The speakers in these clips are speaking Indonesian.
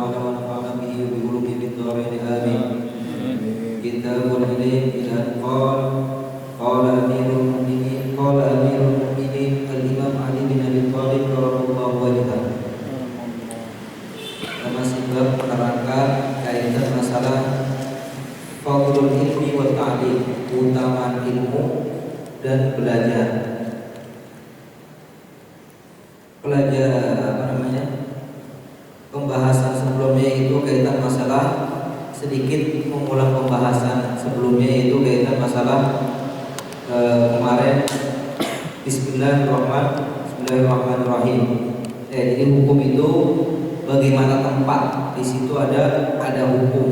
تعالى ونفعنا به وبعلومه في الدارين آمين. كتاب العلم إلى قال أمير المؤمنين الإمام علي بن أبي طالب رضي الله عنه. Masih bab menerangkan kaitan masalah fadlul ilmi wa ta'lim, keutamaan ilmu dan belajar. Pembahasan sebelumnya itu kaitan masalah, sedikit mengulang pembahasan sebelumnya itu kaitan masalah kemarin Bismillahirrahmanirrahim. Jadi hukum itu bagaimana tempat, di situ ada hukum.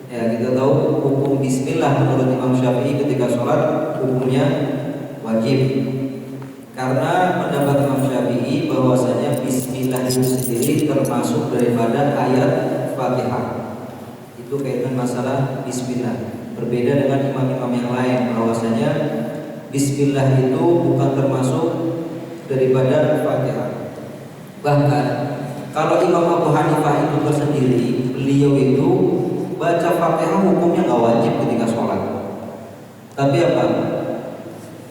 Ya, kita tahu hukum Bismillah menurut Imam Syafi'i ketika sholat hukumnya wajib. Karena pendapat Imam Syafi'i bahwasanya Bismillah itu sendiri termasuk daripada ayat Fatihah. Itu kaitan masalah Bismillah. Berbeda dengan imam-imam yang lain bahwasanya Bismillah itu bukan termasuk daripada Fatihah. Bahkan kalau Imam Abu Hanifah itu tersendiri, beliau itu baca Fatihah hukumnya nggak wajib ketika sholat. Tapi apa?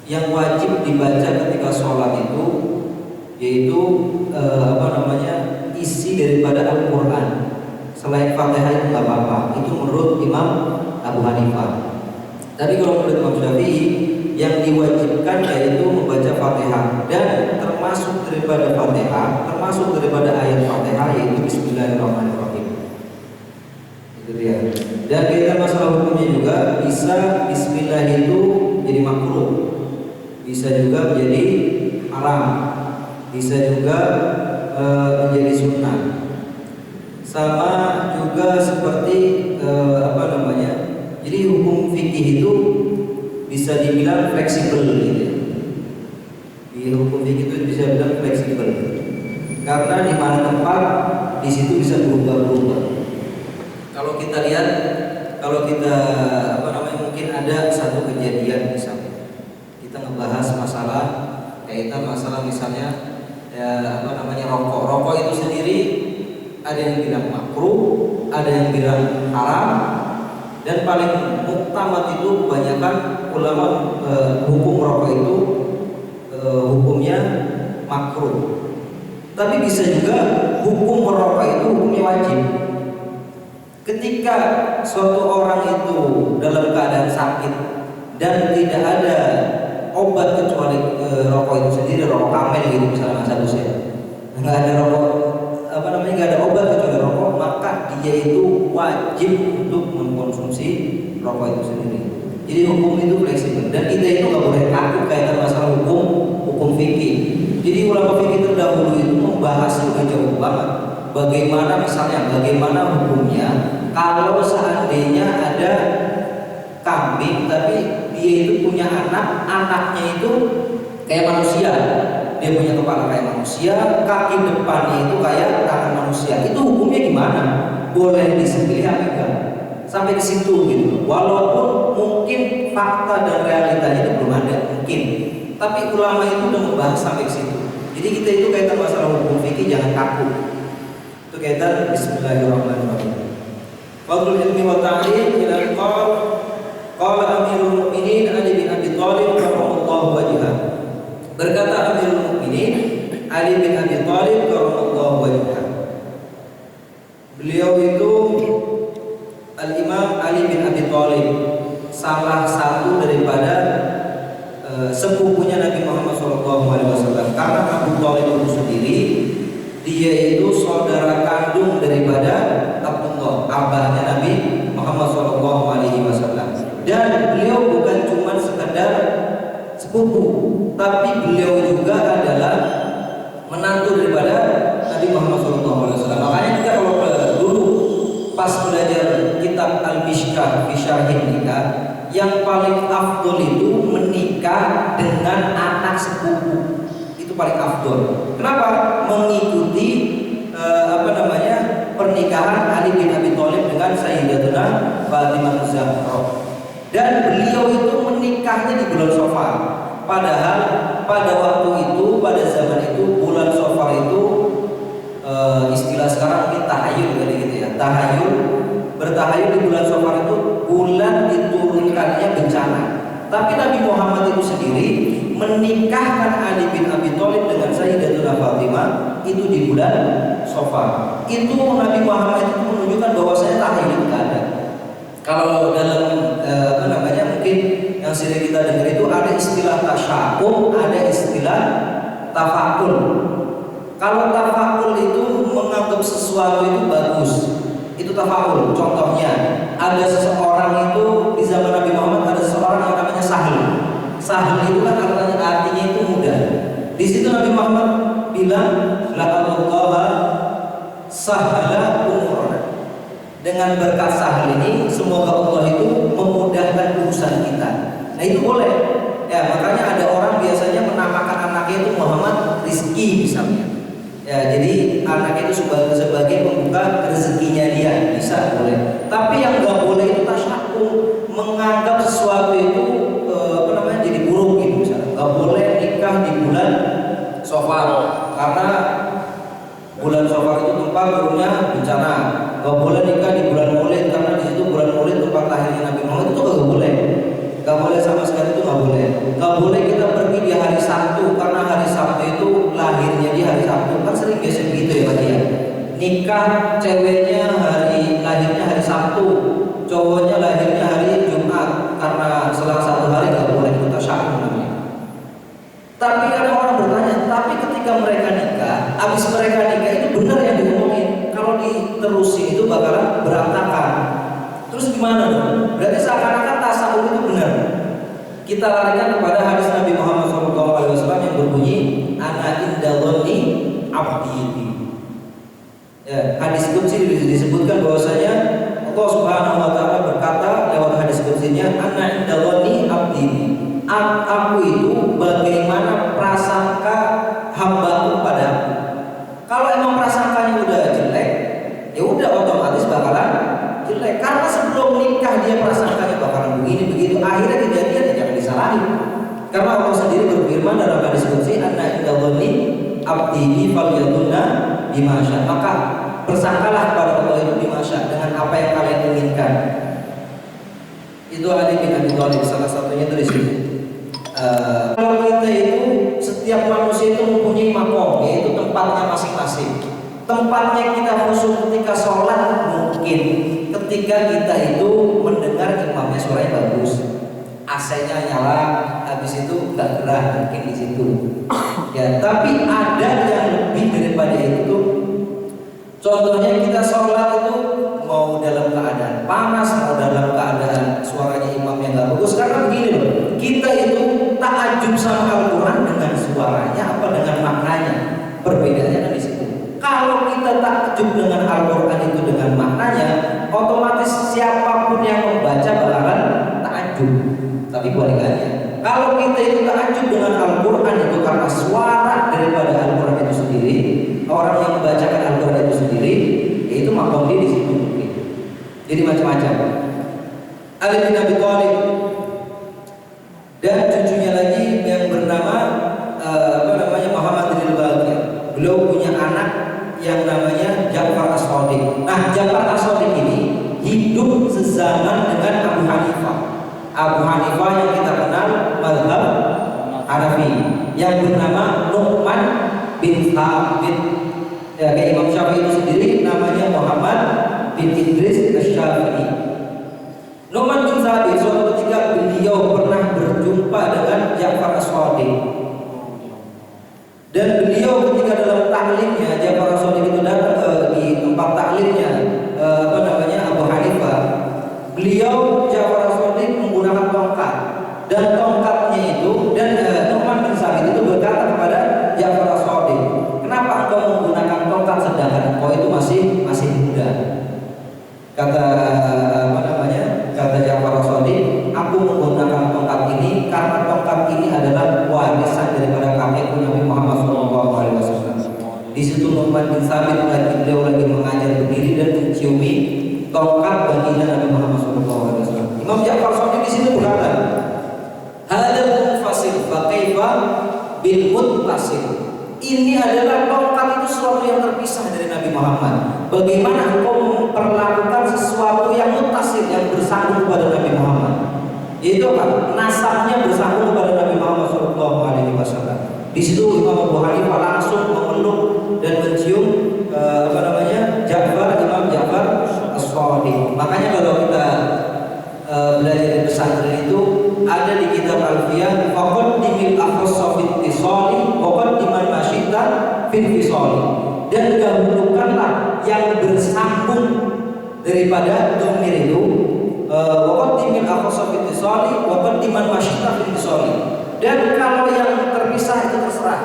Yang wajib dibaca ketika sholat itu yaitu isi daripada Al-Quran. Selain Fatihah itu nggak apa-apa. Itu menurut Imam Abu Hanifah. Tapi kalau menurut Imam Syafi'i, yang diwajibkan yaitu membaca Fatihah, dan termasuk daripada Fatihah, termasuk daripada ayat Fatihah yaitu Bismillahirrahmanirrahim. Itu dia. Dan kita masalah hukumnya juga bisa Bismillah itu jadi makruh, bisa juga menjadi haram, bisa juga menjadi sunnah. Sama juga seperti jadi hukum fikih itu bisa dibilang fleksibel gitu. Di hukum fikih itu bisa dibilang fleksibel. Karena di mana tempat di situ bisa berubah-ubah. Kalau kita lihat, mungkin ada satu kejadian misalnya. Kita ngebahas masalah kaitan masalah misalnya rokok. Rokok itu sendiri ada yang bilang makruh, ada yang bilang haram. Dan paling muktamad itu kebanyakan ulama hukum rokok itu hukumnya makruh. Tapi bisa juga hukum merokok itu hukumnya wajib. Ketika suatu orang itu dalam keadaan sakit dan tidak ada obat kecuali rokok itu sendiri, rokok kamel gitu misalnya satu saya, nggak ada nggak ada obat kecuali rokok, maka dia itu wajib untuk mengkonsumsi rokok itu sendiri. Jadi hukum itu fleksibel dan kita itu nggak boleh takut kaitan masalah hukum fikih. Jadi ulama fikih terdahulu itu membahas juga jauh banget. Bagaimana hukumnya kalau seandainya ada kambing tapi dia itu punya anaknya itu kayak manusia. Dia punya kepala kayak manusia, kaki depannya itu kayak tangan manusia. Itu hukumnya gimana? Boleh disembelih apa enggak? Sampai ke situ gitu. Walaupun mungkin fakta dan realitanya itu belum ada, mungkin. Tapi ulama itu udah membahas sampai ke situ. Jadi kita itu kaitan masalah hukum fikih jangan takut. Itu kaitan Bismillahirrahmanirrahim. Fadlul ilmi wa ta'lim ila qala Amirul Mukminin Ali bin Abi Thalib radhiyallahu wajhah. Berkata Amirul Mukminin Ali bin Abi Thalib radhiyallahu wajhah. Beliau itu Al-Imam Ali bin Abi Thalib, salah satu daripada sepupunya Nabi Muhammad SAW. Karena Abu Thalib itu sendiri, dia itu saudara kandung daripada Abdullah, abahnya Nabi Muhammad SAW. Dan beliau bukan cuma sekedar sepupu, tapi beliau juga adalah menantu daripada Nabi Muhammad SAW. Makanya kita kalau dulu pas belajar kitab Al-Mishkah fi Syarhin Nikah, yang paling afdol itu menikah dengan anak sepupu. Itu paling afdol. Kenapa? Mengikuti pernikahan Ali bin Abi Thalib dengan Sayyidatuna Fatimah Az-Zahra. Dan beliau itu menikahnya di bulan Safar. Padahal pada waktu itu, pada zaman itu bulan Safar itu istilah sekarang mungkin tahayyul kali Tahayul, bertahayul di bulan Safar itu bulan diturunkannya bencana. Tapi Nabi Muhammad itu sendiri menikahkan Ali bin Abi Thalib dengan Sayyidatuna Fatimah itu di bulan Safar. Itu Nabi Muhammad itu menunjukkan bahwa saya tahayul itu ada. Kalau dalam mungkin yang sering kita dengar itu ada istilah tasya'um, ada istilah tafakul. Kalau tafakul itu menganggap sesuatu itu bagus, itu tafakul. Contohnya ada seseorang itu di zaman Nabi Muhammad, ada seseorang yang namanya Sahal. Sahal itu kan artinya itu mudah. Di situ Nabi Muhammad bilang laqallaha sahala umurana. Dengan berkat Sahal ini semoga Allah itu memudahkan urusan kita. Nah itu boleh. Ya makanya ada orang biasanya menamakan anaknya itu Muhammad Rizki misalnya. Ya, jadi anak itu sebagai pembuka rezekinya dia, bisa boleh. Tapi yang nggak boleh itu tasya'um, menganggap sesuatu itu jadi buruk gitu misalnya. Nggak boleh nikah di bulan Safar karena bulan Safar itu tempat turunnya bencana. Nggak boleh nikah di bulan Maulid karena di situ bulan Maulid tempat lahirnya Nabi Muhammad, itu nggak boleh. Nggak boleh sama sekali, itu nggak boleh. Nggak boleh kita pergi di hari Sabtu karena hari Sabtu itu lahirnya di hari Sabtu, kan sering biasa begitu ya Pak ya. Nikah ceweknya lahirnya hari Sabtu, cowoknya lahirnya hari Jumat, karena selang satu hari nggak boleh, itu tasya'um namanya. Tapi ada orang bertanya, tapi ketika mereka nikah, habis mereka nikah itu benar yang diomongin, kalau diterusin itu bakalan berantakan. Terus gimana dong? Berarti seakan-akan tasawuf itu benar. Kita larikan kepada hadis Nabi Muhammad SAW yang berbunyi ana inda dhanni abdi. Ya, hadis qudsi disebutkan bahwasanya Allah Subhanahu wa taala berkata lewat hadis qudsinya ana inda dhanni abdi. Aku itu bagaimana prasangka hambaku padaku. Kalau emang prasangkanya udah jelek, ya udah otomatis bakalan jelek. Karena sebelum nikah dia prasangkanya bakalan begini begitu, akhirnya kejadian ya jangan disalahin. Karena Allah sendiri berfirman dalam hadis qudsi anna inda dhanni abdi falyadunna bima syaa. Maka bersangkalah kepada Allah itu bima syaa, dengan apa yang kalian inginkan. Itu Ali bin Abi Thalib salah satunya dari sini. Kalau kita itu setiap manusia itu mempunyai makom, yaitu tempatnya masing-masing. Tempatnya kita khusyuk ketika sholat mungkin ketika kita itu mendengar imamnya suaranya bagus, AC-nya nyala, habis itu nggak gerah mungkin di situ. Ya, tapi ada yang lebih daripada itu. Contohnya kita sholat itu mau dalam keadaan panas, mau dalam keadaan suaranya imamnya nggak bagus. Karena begini loh, kita itu ta'ajub sama Al-Quran dengan suaranya apa dengan maknanya, perbedaannya kan di situ. Kalau kita takjub dengan Al-Quran itu dengan maknanya, otomatis siapapun yang membaca bakalan takjub. Tapi kebalikannya, kalau kita itu takjub dengan Al-Quran itu karena suara daripada Al-Quran itu sendiri, orang yang membacakan Al-Quran itu sendiri, yaitu makom dia di situ. Jadi macam-macam. Ali bin Abi Thalib dan cucunya lagi yang bernama Muhammad bin Baqir. Beliau punya anak yang namanya Ja'far As-Shadiq. Nah, Ja'far As-Shadiq ini hidup sezaman dengan Abu Hanifah. Abu Hanifah yang kita kenal mazhab Hanafi, yang bernama Nu'man bin Thabit. Ya, kayak Imam Syafi'i itu sendiri namanya Muhammad bin Idris Asy-Syafi'i. Nu'man bin Thabit suatu ketika beliau pernah berjumpa dengan Ja'far As-Shadiq. Dan beliau ketika dalam taklimnya, Ja'far As-Shadiq itu datang di tempat taklimnya Abu Hanifah. Beliau Ja'far As-Shadiq menggunakan tongkat, dan tongkatnya itu Nu'man bin Thabit itu berkata kepada Ja'far As-Shadiq, kenapa engkau menggunakan tongkat sedangkan engkau itu masih muda? Kata Ja'far As-Shadiq, aku menggunakan tongkat ini karena tongkat ini adalah warisan daripada kakekku Nabi Muhammad SAW. Di situ Nu'man bin Thabit beliau lagi mengajar berdiri dan menciumi tongkat baginda Nabi Muhammad SAW. Imam Ja'far As-Shadiq di situ berkata, hadal munfasil fa kaifa bil muttasil. Ini adalah tongkat itu sesuatu yang terpisah dari Nabi Muhammad. Bagaimana engkau Yaitu apa? Nasabnya bersambung kepada Nabi Muhammad SAW. Di situ Imam Abu Hanifah langsung memeluk dan mencium Imam Ja'far As-Shadiq. Makanya kalau kita belajar di pesantren itu ada di kitab Alfiyah, faqaddimil akhassa fi ittisali wa qaddiman masyita fi infisali. Dan dahulukanlah yang bersambung daripada dhamir itu, wa qaddimil akhassa fi ittisali wa qaddiman masyita fi infisali. Dan kalau yang terpisah itu terserah,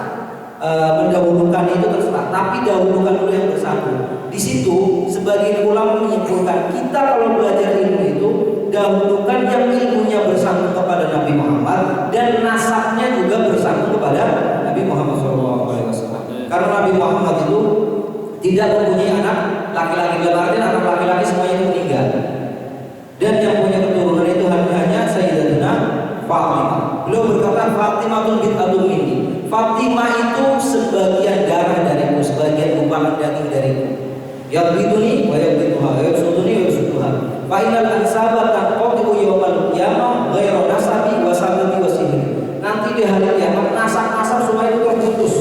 mendahulukan itu terserah, tapi dahulukan dulu yang bersambung. Di situ sebagian ulama menyimpulkan kita kalau belajar ilmu itu dahulukan yang ilmunya bersambung kepada Nabi Muhammad dan nasabnya juga bersambung kepada Nabi Muhammad SAW. Karena Nabi Muhammad itu tidak mempunyai anak laki-laki, dalam artian anak laki-laki semuanya itu meninggal. Dan yang punya keturunan itu hanya Sayyidatina Fatimah. Beliau berkata, Fatimah bid'atun minni. Fatimah itu sebagian darah dariku, sebagian gumpalan daging dariku. Yaqbiduni wa yaqbiduha, yaqsuduni wa yaqsuduha. Fa innal ansaba tanqatu yawmal qiyamah ghairu nasabi wa sababi wa sihri. Nanti di hari kiamat nasab-nasab semua itu terputus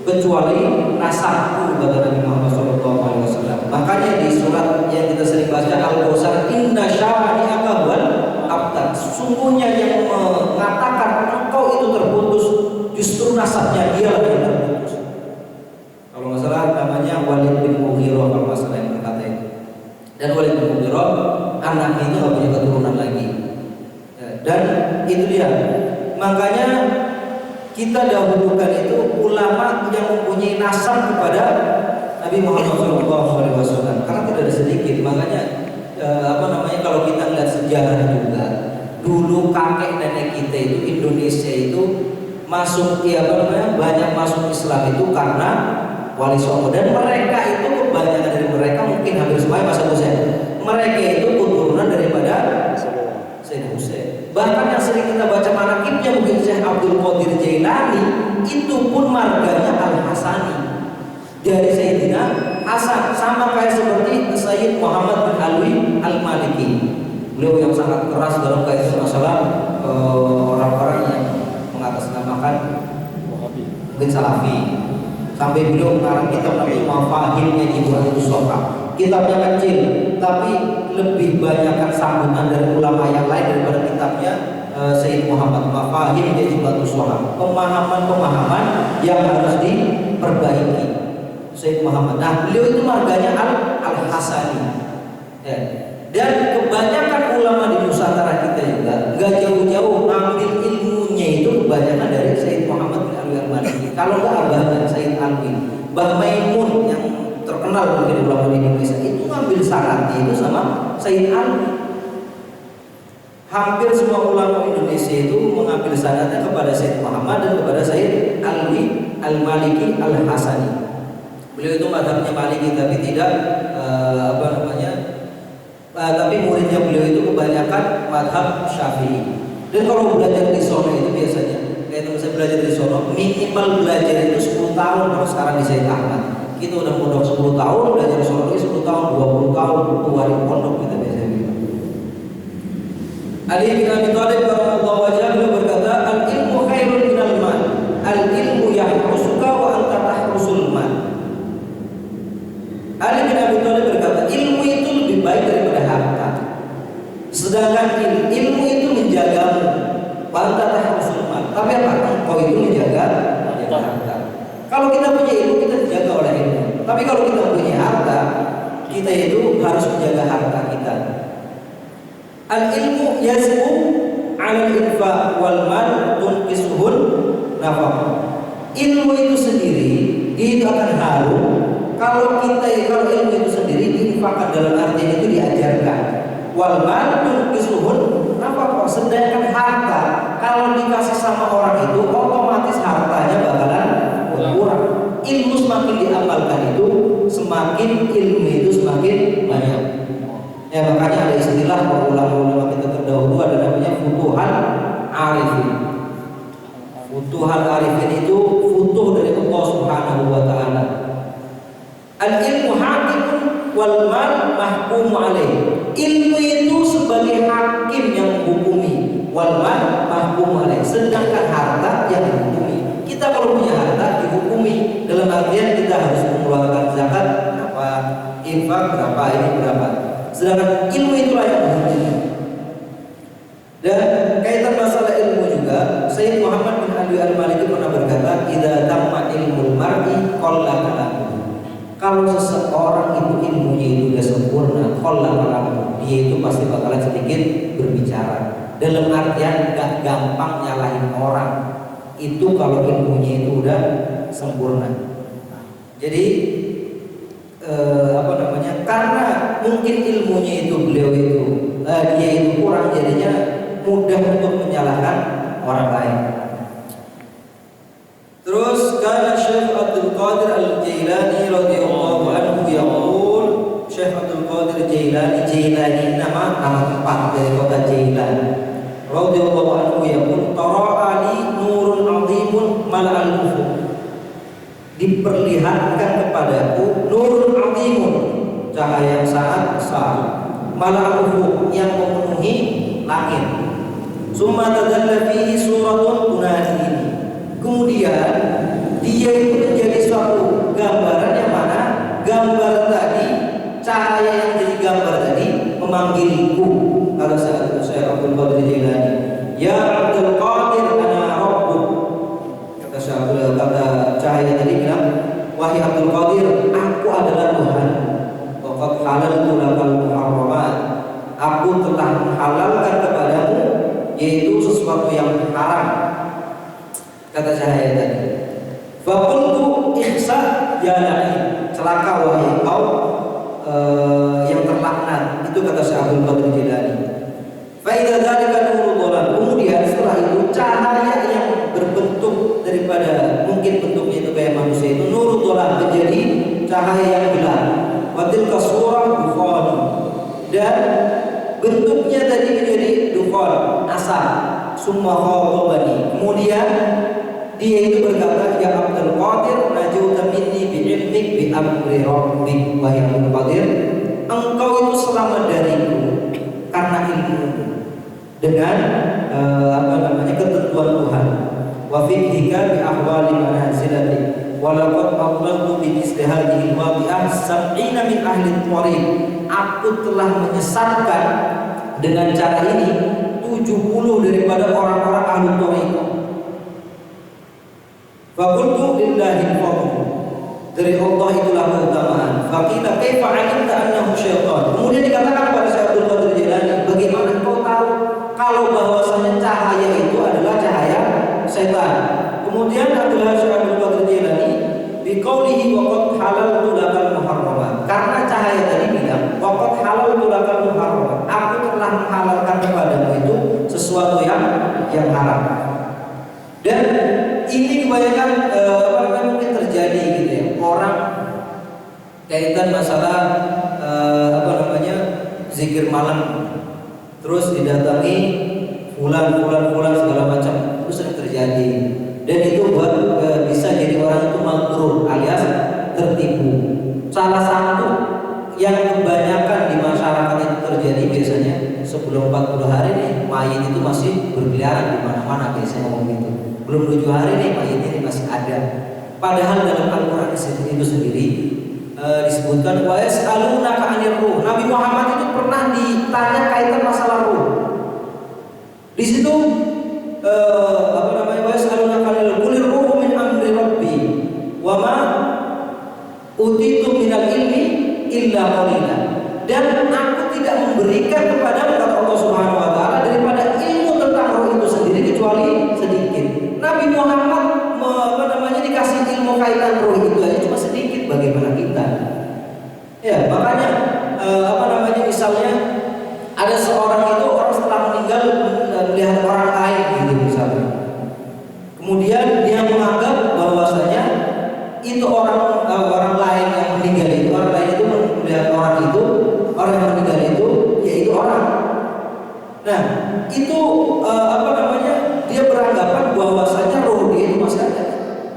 kecuali nasabku, kata Nabi Muhammad SAW. Makanya di surat yang kita sering baca Al-Kautsar, inna syani'aka huwal abtar. Sungguhnya yang mengatakan engkau itu terputus justru nasabnya dia yang terputus. Kalau nggak salah namanya Walid bin Mughirah, kalau nggak salah yang berkata itu. Dan Walid bin Mughirah anaknya itu nggak punya keturunan lagi. Dan itu dia. Makanya kita dahulukan itu ulama yang mempunyai nasab kepada Nabi Muhammad SAW. Karena tidak ada sedikit. Makanya kalau kita lihat sejarah juga, dulu kakek nenek kita itu Indonesia itu masuk banyak masuk Islam itu karena Wali Songo, dan mereka itu kebanyakan dari mereka mungkin hampir semuanya masa Husain. Mereka itu keturunan daripada Sayyidina Husain. Bahkan yang sering kita baca manaqibnya mungkin Syekh Abdul Qadir Jailani itu pun marganya Al-Hasani dari Sayyidina Hasan, sama kayak seperti Sayyid Muhammad bin Alwi Al-Maliki. Beliau yang sangat keras dalam kaitan masalah orang-orang yang mengatasnamakan mungkin Salafi. Sampai beliau mengarang kitab Nabi Mafahimnya Ibrahim Soka. Kitabnya kecil, tapi lebih banyakkan sambutan dari ulama yang lain daripada kitabnya Sayyid Muhammad Mafahim Ibrahim Soka. Pemahaman-pemahaman yang harus diperbaiki Sayyid Muhammad. Nah, beliau itu marganya Al-Hasani. Ya. Dan kebanyakan ulama di Nusantara kita juga gak jauh-jauh ngambil ilmunya itu kebanyakan dari Sayyid Muhammad bin Alwi Al-Maliki. Kalau nggak abahnya Sayyid Alwi, Mbah Maimun yang terkenal mungkin ulama di Indonesia itu ngambil sanadnya itu sama Sayyid Alwi. Hampir semua ulama Indonesia itu mengambil sanadnya kepada Sayyid Muhammad dan kepada Sayyid Alwi Al-Maliki Al-Hasani. Beliau itu madhabnya Maliki tapi tidak tapi muridnya beliau itu kebanyakan madhab Syafi'i. Dan kalau belajar di sono itu biasanya kayak teman saya belajar di sono minimal belajar itu 10 tahun. Kalau sekarang di Sayyid Ahmad kita udah pondok 10 tahun, belajar di sono lagi 10 tahun, 20 tahun tua di pondok kita biasanya gitu. Ali bin Abi Thalib radhiyallahu anhu berkata, al-ilmu khairun minal mal. Al-ilmu yahrusuka wa anta tahrusul mal. Ali bin Abi Thalib berkata, ilmu itu lebih baik daripada harta. Sedangkan ilmu itu menjagamu. Anta tahrusul mal. Tapi apa? Engkau itu menjaga harta. Kalau kita punya ilmu, kita dijaga oleh ilmu. Tapi kalau kita punya harta, kita itu harus menjaga harta kita. Al-ilmu yazmu 'ala al-infaq wal mal tunqisuhun nafaqah. Ilmu itu sendiri dia itu akan harum kalau ilmu itu sendiri diinfakkan, dalam artian itu diajarkan. Wal mal tunqisuhun nafaqah. Sedangkan harta kalau dikasih sama orang itu otomatis hartanya bakalan berkurang. Ilmu semakin diamalkan itu semakin ilmu itu semakin banyak. Ya, makanya ada istilah ulama-ulama kita terdahulu ada namanya futuhal arifin. Futuhal arifin itu futuh dari Allah Subhanahu wa taala. Al-ilmu hakimun wal mal mahkumu alaih. Ilmu itu sebagai hakim yang menghukumi, wal mal mahkum alaih. Sedangkan harta yang dihukumi. Kita kalau punya harta dihukumi, dalam artian kita harus mengeluarkan zakat berapa, infak berapa, ini berapa. Sedangkan ilmu itulah yang dihukumi. Dan kaitan masalah ilmu juga, Sayyid Muhammad bin Ali Al-Maliki pernah berkata, "Idza tamma ilmul mar'i qalla kalamuhu." Kalau seseorang itu ilmunya itu sudah sempurna, qalla kalamuhu, dia itu pasti bakalan sedikit berbicara. Dalam artian gak gampang nyalahin orang. Itu kalau ilmunya itu udah sempurna. Jadi karena mungkin ilmunya itu beliau itu dia itu kurang, jadinya mudah untuk menyalahkan orang lain. Terus kana Syekh Abdul Qadir Al-Jailani radhiyallahu anhu yaqul, Syekh Abdul Qadir Jailani nama tempat dari kota Jailan. Radhiyallahu anhu yaqul tara'ali nurun 'azimun mala'al ufuq. Diperlihatkan kepadaku nurun 'azimun, cahaya yang sangat besar, mala'al ufuq, yang memenuhi langit. Summa tadalla fihi suratun tunadi. Kemudian dia itu menjadi suatu gambaran yang mana gambar tadi, cahaya yang jadi gambar tadi memanggilku. Kalau saya Abdul Qadir Jailani, ya Abdul Qadir ana rabbuk. Kata cahaya tadi bilang, wahai Abdul Qadir, aku adalah Tuhan. Waqad halaltu lakal muharramat. Aku telah menghalalkan kepadamu yaitu sesuatu yang haram. Kata cahaya tadi, faqultu ihsa ya la'in, celaka wahai engkau yang terlaknat. Itu kata Syekh Abdul Qadir Jailani. Fa idza dzalika nurul dhalam. Kemudian setelah itu cahaya yang berbentuk daripada mungkin bentuknya itu kayak manusia itu nurul dhalam, menjadi cahaya yang gelap. Wa tilka surah dukhan, dan bentuknya tadi menjadi dukhan, asap. Summa khatabani, kemudian dia itu berkata, ya Abdul Qadir, najuta minni bi'ilmik bi amri rabbik. Wahai Abdul Qadir, engkau itu selamat dariku karena ilmu, dengan ketentuan Tuhan. Wa fiqhika bi ahwali manazilati wa laqad aqlaltu bi istihadihi wadi'ah sab'ina min ahli thariq. Aku telah menyesatkan dengan cara ini 70 daripada orang-orang ahli thariq. Faqultu lillahi al-fadl, dari Allah itulah keutamaan. Faqila kaifa 'alimta annahu syaitan. Kemudian dikatakan kepada Syekh Abdul Qadir Jailani, bagaimana engkau tahu kalau bahwasanya cahaya itu adalah cahaya setan? Kemudian Syekh Abdul Qadir Jailani biqaulihi waqad halaltu lakal muharramat, karena cahaya tadi bilang waqad halaltu lakal muharramat, aku telah menghalalkan kepadamu itu sesuatu yang haram. Dan ini kebanyakan mungkin terjadi gitu ya, orang kaitan masalah zikir malam, terus didatangi fulan segala macam, itu sering terjadi. Dan itu buat bisa jadi orang itu maghrur alias tertipu. Salah satu yang kebanyakan di masyarakat itu terjadi biasanya sebelum 40 hari nih, mayit itu masih berkeliaran di mana-mana, biasanya ngomong gitu. Belum 7 hari nih mayit ini masih ada. Padahal dalam Al-Quran itu sendiri disebutkan wa yas'alunaka 'anir ruh. Nabi Muhammad itu pernah ditanya kaitan masalah ruh. Di situ wa yas'alunaka 'anil qulir ruhu min amri rabbi wa ma utitu minal ilmi illa qalila. Dan aku tidak memberikan kepada Allah Subhanahu wa taala daripada ilmu tentang roh itu sendiri kecuali sedikit. Nabi Muhammad dikasih ilmu kaitan roh itu aja cuma sedikit, bagaimana kita? Ya, makanya misalnya ada seorang itu, orang setelah meninggal melihat orang lain gitu misalnya. Kemudian dia menganggap bahwasanya itu orang lain yang meninggal itu, orang lain itu melihat orang yang meninggal itu yaitu orang. Nah, itu dia beranggapan bahwasanya roh dia itu masih ada.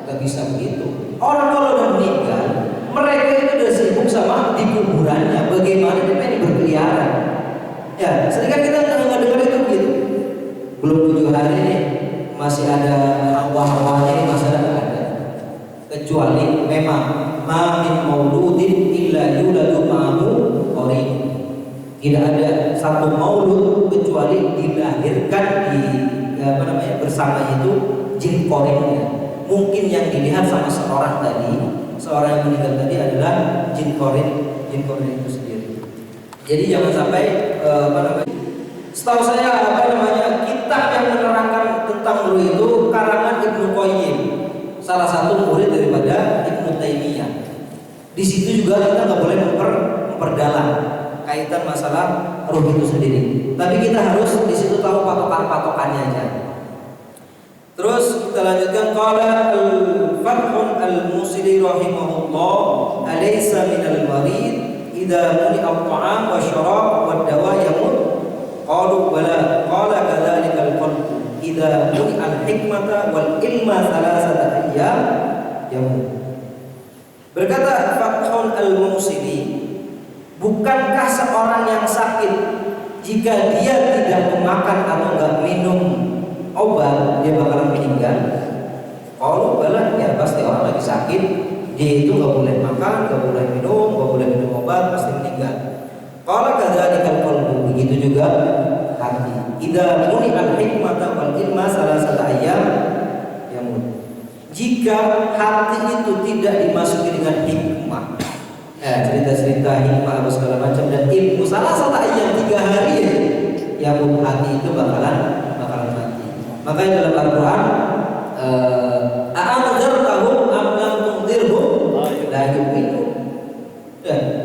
Gak bisa begitu. Orang kalau udah meninggal, mereka itu udah sibuk sama di kuburannya. Bagaimana dia pengen berkeliaran? Ya, sering kan kita nggak dengar itu gitu. masih ada hawa-hawanya ini masalah nggak ada. Kecuali memang ma min mauludin illa yuladu ma'ahu qarin. Tidak ada satu maulud kecuali dilahirkan di bersama itu jin qarinnya. Mungkin yang dilihat sama seorang yang meninggal tadi adalah jin qarin itu sendiri. Jadi jangan sampai setahu saya kitab yang menerangkan tentang ruh itu karangan Ibnu Qayyim, salah satu murid daripada Ibnu Taimiyah. Di situ juga kita nggak boleh memperdalam kaitan masalah ruh itu sendiri. Tapi kita harus di situ tahu patokannya aja. Terus kita lanjutkan, qala al-Fathun al-Musili rahimahullah, alaysa minal marid idza muni'a at-ta'am wa syarab wa dawa yamut. Qalu bala, qala kadzalika al-qalb idza muni'a al-hikmata wal ilma thalathata ayyam yamut. Berkata Fathun al-Musili, bukankah seorang yang sakit jika dia tidak memakan atau enggak minum obat dia bakalan meninggal? Kalau bala, ya pasti orang lagi sakit dia itu nggak boleh makan, nggak boleh minum obat, pasti meninggal. Kalau kadzalikal qalbu, begitu juga hati. Idza muni'al hikmata wal ilma salasata ayyam yamut. Jika hati itu tidak dimasuki dengan hikmah, cerita-cerita hikmah atau segala macam dan ilmu salasata ayyam 3 hari ya, hati itu bakalan mati. Makanya dalam Al-Quran a'anzartahum am lam tunzirhum la yu'minun.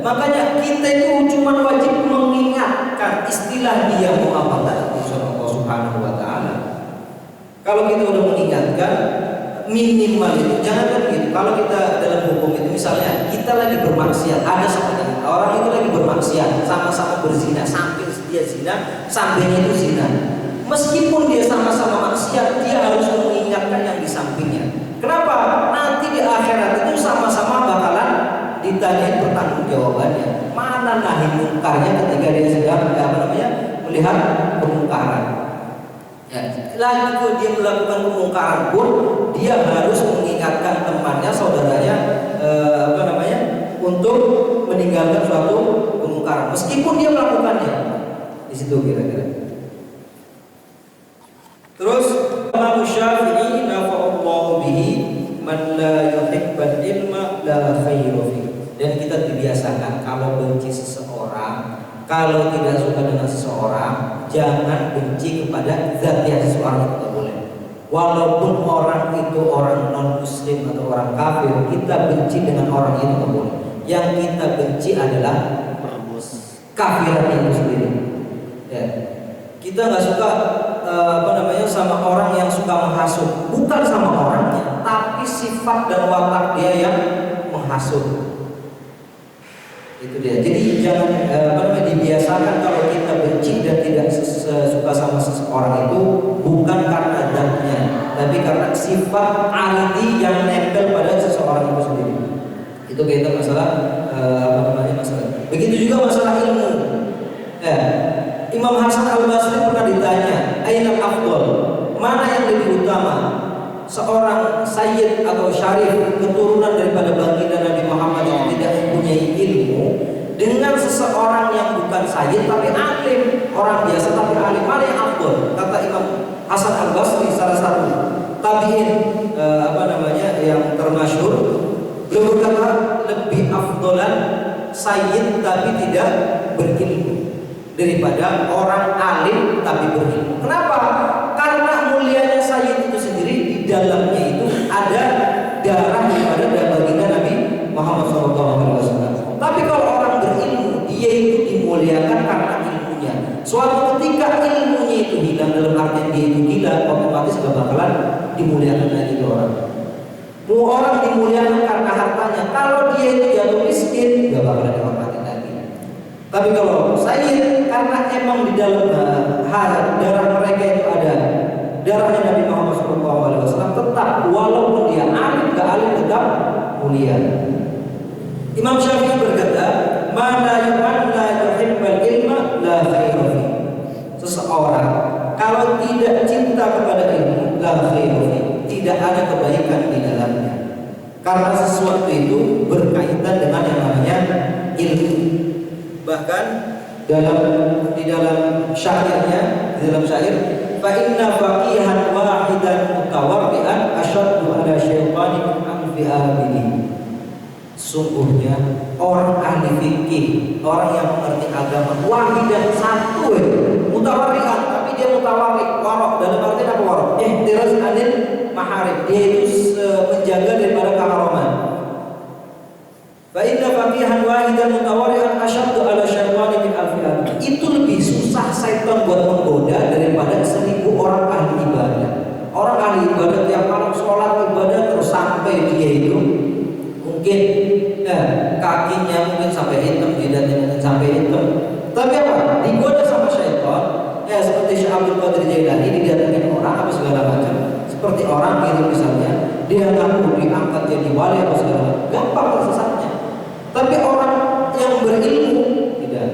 Makanya kita itu cuma wajib mengingatkan, istilah dia mau apa enggak urusan Allah Subhanahu wa taala. Kalau kita udah mengingatkan minimal itu jangan kan gitu. Kalau kita dalam hukum itu misalnya kita lagi bermaksiat, ada seperti orang itu lagi bermaksiat, sama-sama berzina, samping dia zina, sampingnya itu zina. Meskipun dia sama-sama maksiat, dia harus mengingatkan yang di sampingnya. Kenapa? Nanti di akhirat itu sama-sama bakalan ditanya pertanggungjawabannya. Mana nahi mungkarnya ketika dia sedang melihat kemungkaran. Ya, lagi dia melakukan kemungkaran pun dia harus mengingatkan temannya, saudaranya, untuk meninggalkan suatu kemungkaran, meskipun dia melakukannya. Di situ kira-kira. Terus Imam Syafi'i nafa'allahu bihi man la yuhibbal ilma la khairu fi. Dan kita dibiasakan kalau benci seseorang, kalau tidak suka dengan seseorang, jangan benci kepada zatnya seseorang, itu tidak boleh. Walaupun orang itu orang non muslim atau orang kafir, kita benci dengan orang itu tidak boleh. Yang kita benci adalah kafiran itu sendiri. Ya. Kita nggak suka sama orang yang suka menghasut, bukan sama orangnya, tapi sifat dan watak dia yang menghasut. Itu dia. Jadi jangan dibiasakan kalau kita benci dan tidak suka sama seseorang itu bukan karena zatnya, tapi karena sifat arti yang nempel pada seseorang itu sendiri. Itu kita masalah masalah. Begitu juga masalah ilmu. Ya. Imam Hasan Al-Basri pernah ditanya, ainal afdal, mana yang lebih utama, seorang sayyid atau syarif keturunan daripada baginda Nabi Muhammad yang tidak mempunyai ilmu, dengan seseorang yang bukan sayyid tapi alim, orang biasa tapi alim, mana yang afdal? Kata Imam Hasan Al-Basri, salah satu tabi'in yang termasyhur, beliau berkata lebih afdalan sayyid tapi tidak berilmu daripada orang alim tapi berilmu. Kenapa? Karena mulianya sayyid itu sendiri, di dalamnya itu ada darah daripada baginda Nabi Muhammad SAW. Tapi kalau orang berilmu, dia itu dimuliakan karena ilmunya. Suatu ketika ilmunya itu hilang, dalam artian dia itu gila, otomatis gak bakalan dimuliakan lagi orang. Mau orang dimuliakan karena hartanya, kalau dia itu jatuh miskin, gak bakalan dihormati lagi. Tapi kalau sayyid, karena emang di dalam darah mereka itu ada darahnya Nabi Muhammad SAW, tetap walaupun dia alim gak alim tetap mulia. Imam Syafi'i berkata, mana yuhibbal ilma la khairu fi. Seseorang kalau tidak cinta kepada ilmu, la la khairu fi, tidak ada kebaikan di dalamnya. Karena sesuatu itu berkaitan dengan yang namanya ilmu. Bahkan di dalam syairnya, di dalam syair, fa inna faqihan wahidan mutawarri'an asyaddu ala syaitani min alfi abidin. Sungguhnya orang ahli fikih, orang yang mengerti agama, wahidan satu, mutawarri'an, tapi dia mutawarri', warok, dalam arti apa warok? Ihtiraz anil maharib, dia itu menjaga daripada keharaman. Fa inna faqihan wahidan mutawarri'an asyaddu ala syaitani min alfi abidin. Itu lebih susah setan buat menggoda daripada 1000 orang ahli ibadah. Orang ahli ibadah tiap malam sholat ibadah terus sampai dia itu mungkin kakinya mungkin sampai hitam, jidatnya mungkin sampai hitam. Tapi apa? Digoda sama syaitan. Ya seperti Syekh Abdul Qadir Jailani didatangin orang apa segala macam. Seperti orang gitu misalnya, dia ngaku diangkat jadi wali apa segala macam. Gampang tersesatnya. Tapi orang yang berilmu tidak.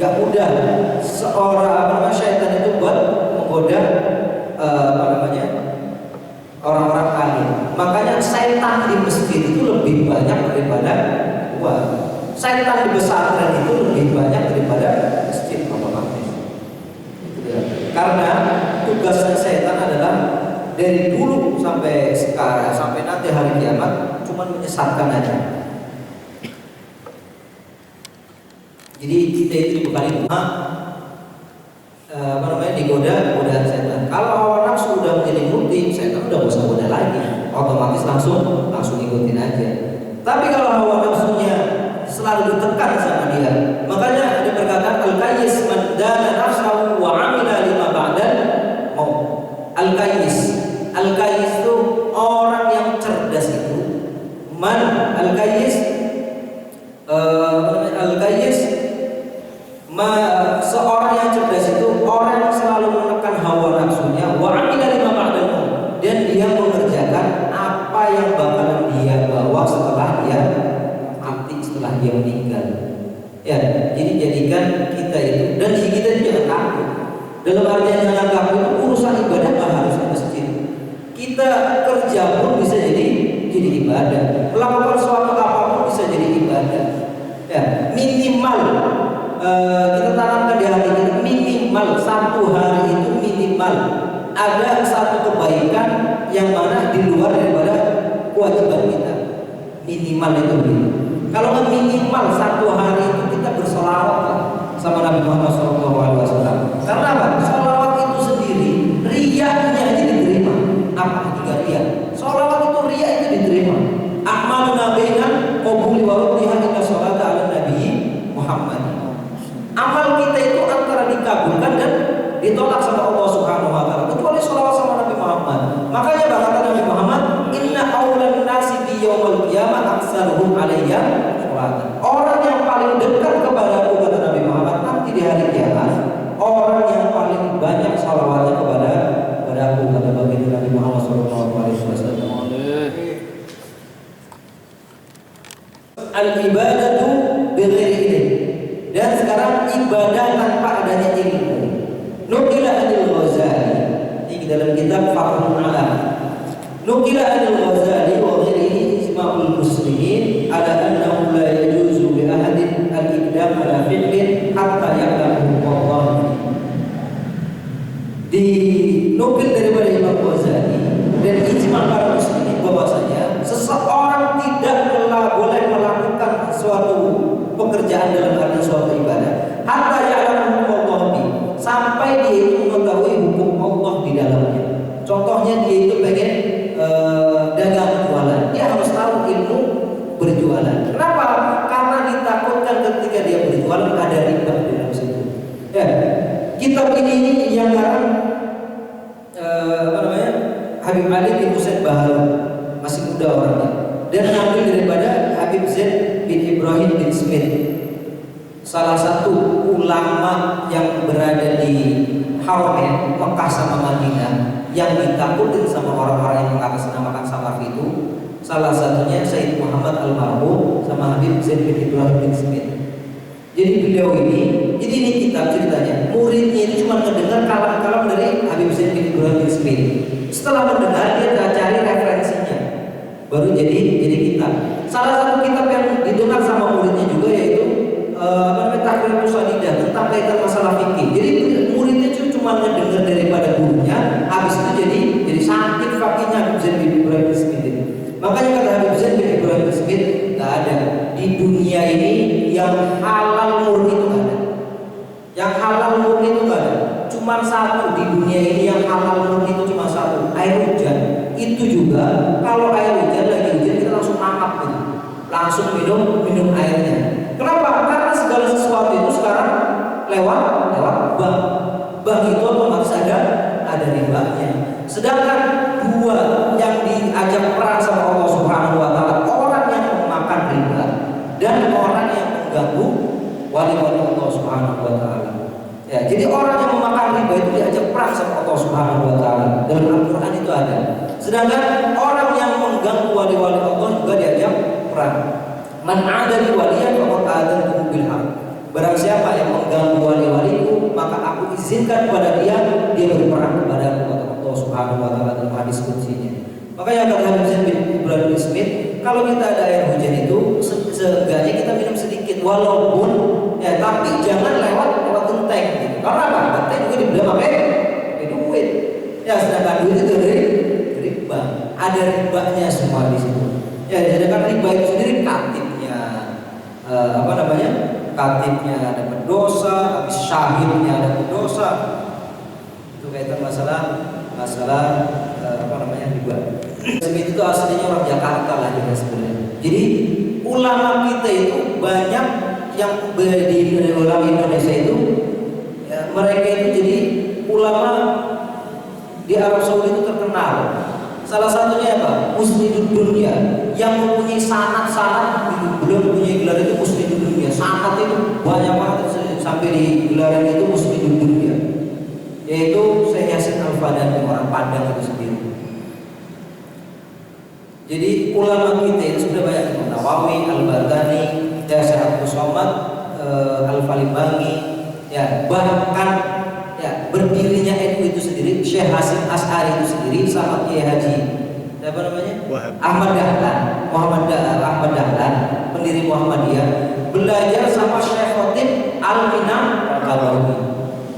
Gak mudah seorang syaitan itu buat menggoda orang-orang alim. Makanya setan di masjid itu lebih banyak daripada uang. Setan di pesantren itu lebih banyak daripada masjid. Karena tugasnya setan adalah dari dulu sampai sekarang, sampai nanti hari kiamat, cuma menyesatkan aja. Jadi kita itu dibekali digoda godaan setan. Kalau hawa nafsu udah menjadi multi, setan udah gak usah goda lagi, otomatis langsung ikutin aja. Tapi kalau hawa nafsunya selalu ditekan sama dia, makanya ada perkataan al-qayyis man dana nafsahu wa amila lima ba'dal maut. Al-qayyis itu orang yang cerdas itu. Man al-qayyis seorang yang cerdas itu orang yang selalu menekan hawa nafsunya wa amila lima ba'dal maut, dan dia mengerjakan apa yang bakalan dia bawa setelah dia mati, setelah dia meninggal. Ya, jadi jadikan kita itu, dan kita jangan takut. Dalam artian jangan takut itu urusan ibadah nggak harus ke masjid. Kita kerja pun bisa jadi ibadah. Melakukan suatu apapun bisa jadi ibadah. Ya, minimal kita tanamkan di hati kita, minimal satu hari itu minimal ada satu kebaikan yang mana di luar daripada kewajiban kita. Minimal itu. Kalau nggak minimal satu hari itu kita bersolawat sama Nabi Muhammad SAW. Karena apa? Solawat itu sendiri riyanya aja diterima. Apa juga ria? Solawat itu ria itu diterima. A'maluna baina qabuli wa ruddiha inna sholata ala Nabi Muhammad. Amal kita itu antara dikabulkan dan ditolak sama Allah Subhanahu wa taala, kecuali sholawat sama Nabi Muhammad. Makanya kata Nabi Muhammad, inna aulan nasi bi yaumil qiyamah aktsaruhum alayya sholatan. Orang yang paling dekat kepada aku, kata Nabi Muhammad, nanti di hari kiamat, orang yang paling banyak sholawatnya kepada aku, kata baginda Nabi Muhammad sallallahu alaihi wasallam. Al-ibadatu bighairi ilm. Dan sekarang ibadah tanpa adanya ilmu. Nukila anil Ghazali, ini dalam kitab Fathul Alam. Nukila anil Ghazali wa ghairihi ijma'ul muslimin ala annahu la yajuzu bi ahadin al-iqdam ala fi'lin hatta ya'lamu Allah. Dinukil daripada Imam Ghazali dan ijma' para muslimin bahwasanya seseorang tidak boleh melakukan suatu pekerjaan dalam arti suatu ibadah hatta ya'lamu Allah bi, sampai dia itu mengetahui hukum Allah di dalamnya. Contohnya dia itu pengen dagang jualan, dia harus tahu ilmu berjualan. Kenapa? Karena ditakutkan ketika dia berjualan ada riba di dalam situ. Ya, kitab ini yang ngarang Habib Ali bin Husain Baharu, masih muda orangnya, dan ngambil daripada Habib Zaid bin Ibrahim bin Smith, salah satu ulama yang berada di Haramain Mekah sama Madinah, yang ditakutin sama orang-orang yang mengatasnamakan salaf itu. Salah satunya Sayyid Muhammad Al-Marhum sama Habib Zaid bin Ibrahim bin Smith. Jadi beliau ini kitab ceritanya. Muridnya itu cuma mendengar kalam-kalam dari Habib Zain bin Ibrahim Smith. Setelah mendengar dia cari referensinya, baru jadi kitab. Salah satu kitab yang didengar sama muridnya juga yaitu Taqribus Sadidah tentang kaitan masalah fikih. Jadi muridnya cuma mendengar daripada gurunya, habis itu jadi sakit fakihnya Habib Zain bin Ibrahim Smith ini. Makanya kata Habib Zain bin Ibrahim Smith, nggak ada di dunia ini yang halal murni itu nggak ada. Yang halal murni itu nggak ada. Cuma satu di dunia ini yang halal murni itu cuma satu, air hujan. Itu juga kalau air hujan lagi hujan kita langsung makan gitu, langsung minum airnya. Kenapa? Karena segala sesuatu itu sekarang lewat bank. Bank itu otomatis ada ribanya. Sedangkan dua yang diajak perang sama Allah Subhanahu wa taala, orang yang memakan riba dan orang yang mengganggu wali-wali Allah Subhanahu wa taala. Ya, jadi orang yang memakan riba itu diajak perang sama Allah Subhanahu wa taala. Dalam Al-Qur'an itu ada. Sedangkan orang yang mengganggu wali-wali Allah juga diajak perang. Man 'adali waliyan faqad adantuhu bil haqq. Barang siapa yang mengganggu wali-waliku, maka aku izinkan kepada dia berperang kepada Allah Subhanahu wa taala dalam hadis kutsinya. Makanya kata Habib Zain bin Ibrahim Smith, kalau kita ada air hujan itu seenggaknya kita minum sedikit walaupun ya, tapi jangan lewat genteng gitu. Karena apa? Genteng juga dibeli pakai duit. Ya, sedangkan duit itu dari riba. Ada ribanya semua di situ. Ya, sedangkan riba itu sendiri katibnya katibnya ada berdosa, habis syahidnya ada berdosa. Itu kaitan masalah riba. Smith itu aslinya orang Jakarta lah dia sebenarnya. Jadi ulama kita itu banyak yang di ulama Indonesia itu ya, mereka itu jadi ulama di Arab Saudi itu terkenal. Salah satunya apa? Musnidud Dunya yang mempunyai sanad-sanad, belum mempunyai gelar itu Musnidud Dunya. Sanad itu banyak banget sampai di gelaran itu Musnidud Dunya. Yaitu Syekh Yasin Al-Fadani, orang Padang itu sendiri. Jadi ulama kita itu sudah banyak, Nawawi, Al-Batani, Syekh Abdul Somad, Al-Falimbangi, ya bahkan ya berdirinya NU itu sendiri, Syekh Hasim As'ari itu sendiri sama Kiai Haji siapa namanya? Ahmad Dahlan, pendiri Muhammadiyah, belajar sama Syekh Khotib Al-Minangkabawi.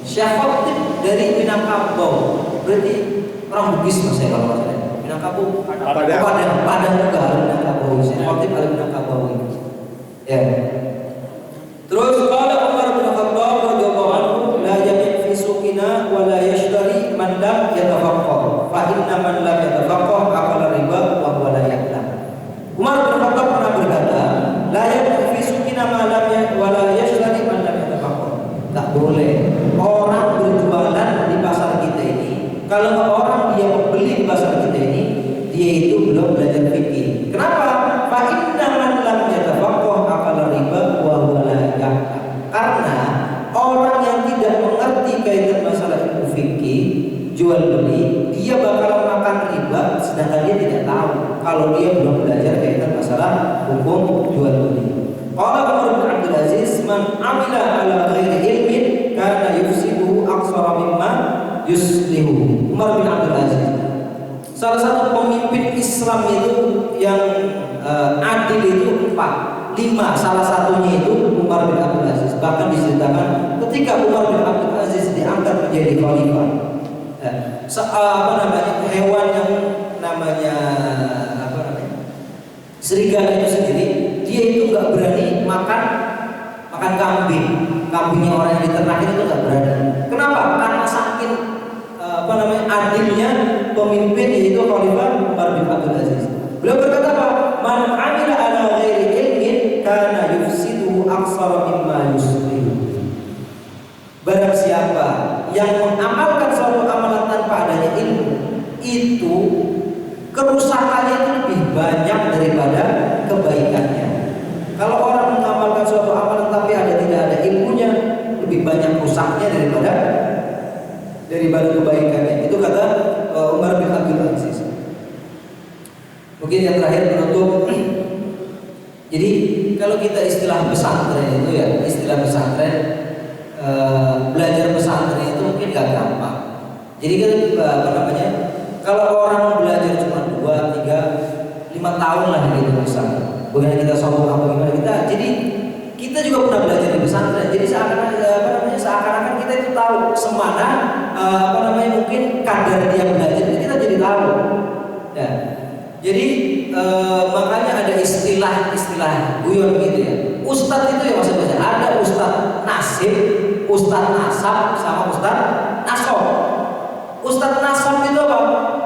Syekh Khotib dari Minangkabau, berarti orang Bugis mas ya kalau nggak salah. Minangkabau, Padang juga Minangkabau. Syekh Khotib Al-Minangkabawi. Ya. Terus kalau Umar bin Khattab radhiyallahu anhu la yabi' fi suqina wa la yashtari man lam yatafaqqah. Fa inna man lam yatafaqqah akala riba wa huwa la ya'lam. Umar bin Khattab pernah berkata, la yabi' fi suqina ma lam wa la yashtari man lam yatafaqqah. Tak boleh orang berjualan di pasar kita ini. Kalau orang dia membeli di pasar kita ini, dia itu belum belajar fikih. Kenapa? Fa inna man lam yatafaqqah akala riba wa huwa la ya'lam. Karena orang yang tidak mengerti kaitan masalah ilmu fikih, jual beli, dia bakal makan riba sedangkan dia tidak tahu kalau dia belum belajar kaitan masalah hukum jual beli. Qala Umar bin Abdul Aziz, man amila ala ghairi ilmin kana yufsiduhu aqsara mimma yuslihu. Umar bin Abdul Aziz, salah satu pemimpin Islam itu yang adil itu 5, salah satunya itu Umar bin Abdul Aziz. Bahkan diceritakan ketika Umar bin Abdul Aziz diangkat menjadi khalifah, hewan yang namanya serigala itu sendiri, dia itu nggak berani makan kambingnya orang yang diternak itu nggak berani. Kenapa? Karena saking adilnya pemimpin yaitu khalifah Umar bin Abdul Aziz. Beliau berkata apa? Man amila ala ghairi ilmin kana yufsidu aqsara mimma yuslihu. Barang siapa yang mengamalkan suatu amalan tanpa adanya ilmu, itu kerusakannya itu lebih banyak daripada kebaikannya. Kalau orang mengamalkan suatu amalan tapi tidak ada ilmunya, lebih banyak rusaknya daripada kebaikannya. Itu kata Umar bin Abdul Aziz. Mungkin yang terakhir menutup. Jadi kalau kita kita istilah pesantren itu ya, istilah pesantren, belajar pesantren itu mungkin gak gampang. Jadi kan apa namanya, kalau orang belajar cuma 2, 3, 5 tahun lah gitu misalnya, bukan kita sombong apa gimana kita, jadi kita juga pernah belajar di pesantren. Jadi seakan-akan kita itu tahu semana mungkin kadar dia belajar itu kita jadi tahu. Ya. Jadi makanya ada istilah guyon gitu ya. Ustadz itu ya maksudnya ada ustadz nasib, ustadz nasab, sama ustadz nasob. Ustadz nasab itu apa?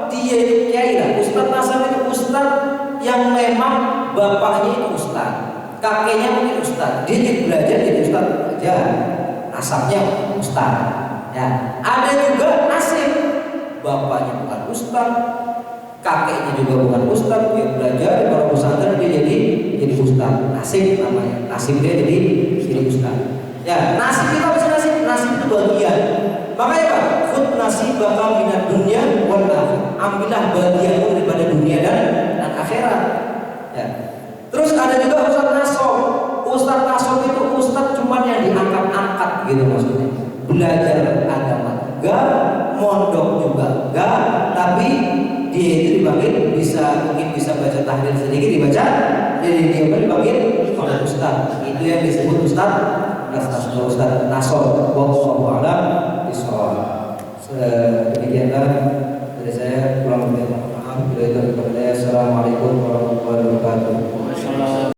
Dia itu kiai lah. Ustadz nasab itu ustadz yang memang bapaknya itu ustadz, kakeknya mungkin ustadz, dia jadi belajar jadi ustadz aja, nasabnya ustadz. Ya, ada juga nasib, bapaknya bukan ustadz, kakeknya juga bukan ustadz, dia belajar di pondok pesantren dia jadi ustadz. Nasib namanya, nasib dia jadi ustadz. Ya, nasib itu apa sih nasib? Nasib itu bagian. Makanya Pak, khud nasibaka minad dunya wal akhirah. Ambillah bagianmu daripada dunia dan akhirat. Ya. Terus ada juga ustadz nasob. Ustadz nasob itu ustadz cuman yang diangkat-angkat gitu maksudnya. Belajar agama enggak, mondok juga enggak, tapi dia itu dipanggil mungkin bisa baca tahlil sedikit dibaca, jadi dia dipanggil ustadz. Itu yang disebut ustadz nasob. Wallahu a'lam bishawab. Demikianlah